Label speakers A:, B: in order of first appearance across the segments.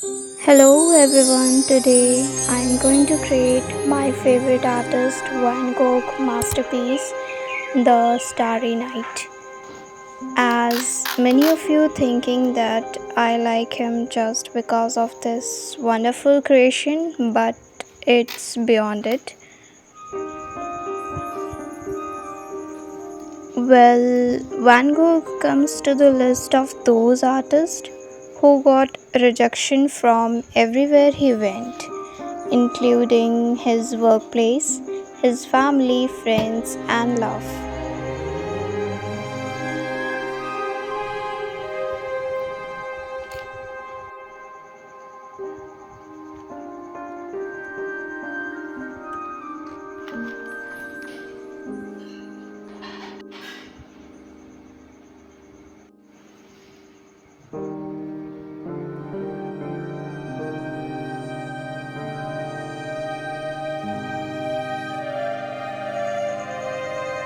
A: Hello everyone, today I'm going to create my favorite artist Van Gogh masterpiece, The Starry Night. As many of you thinking that I like him just because of this wonderful creation, but it's beyond it. Well, Van Gogh comes to the list of those artists who got rejection from everywhere he went, including his workplace, his family, friends, and love.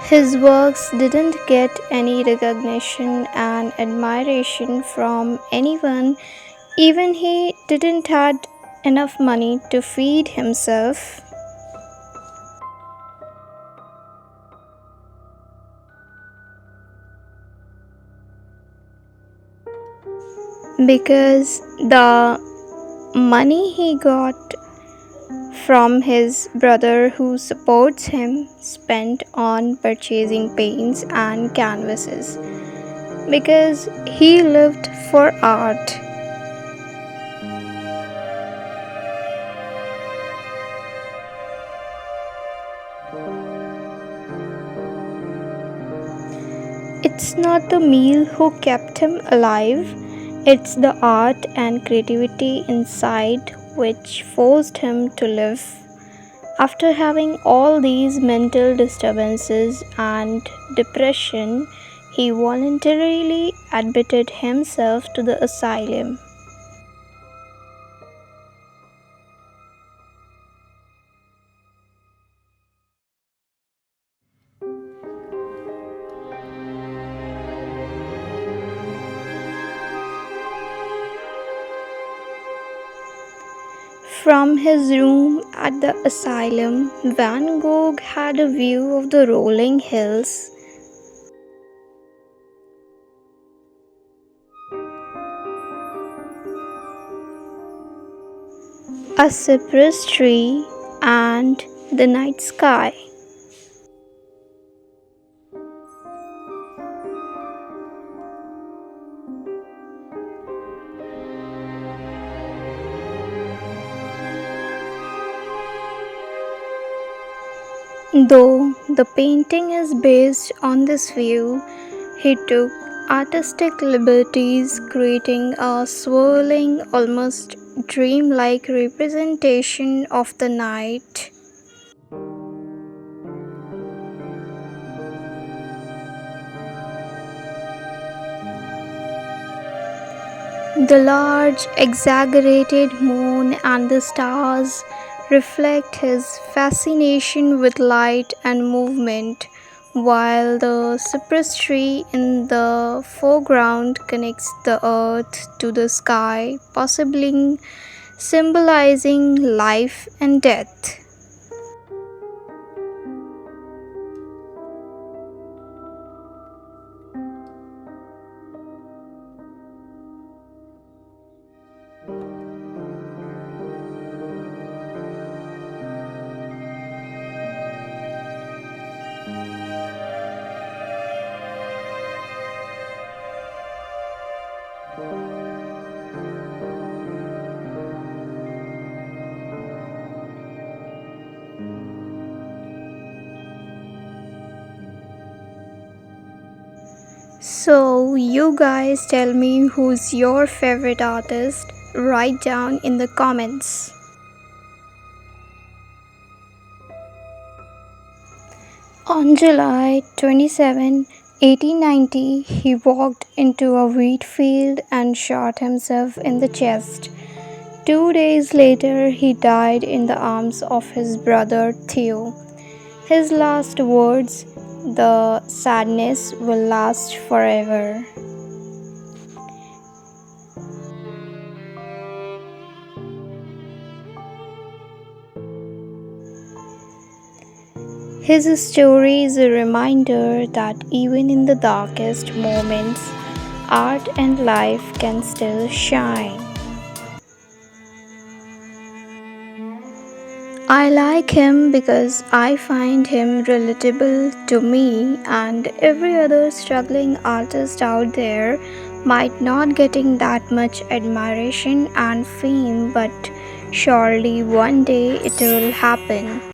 A: His works didn't get any recognition and admiration from anyone, even he didn't had enough money to feed himself because the money he got from his brother who supports him spent on purchasing paints and canvases because he lived for art. It's not the meal who kept him alive, it's the art and creativity inside which forced him to live. After having all these mental disturbances and depression, he voluntarily admitted himself to the asylum. From his room at the asylum, Van Gogh had a view of the rolling hills, a cypress tree, and the night sky. Though the painting is based on this view, he took artistic liberties, creating a swirling, almost dreamlike representation of the night. The large, exaggerated moon and the stars reflect his fascination with light and movement, while the cypress tree in the foreground connects the earth to the sky, possibly symbolizing life and death. So, you guys tell me who's your favorite artist? Write down in the comments. On July 27, 1890, he walked into a wheat field and shot himself in the chest. 2 days later, he died in the arms of his brother Theo. His last words, "The sadness will last forever." His story is a reminder that even in the darkest moments, art and life can still shine. I like him because I find him relatable to me and every other struggling artist out there might not getting that much admiration and fame, but surely one day it will happen.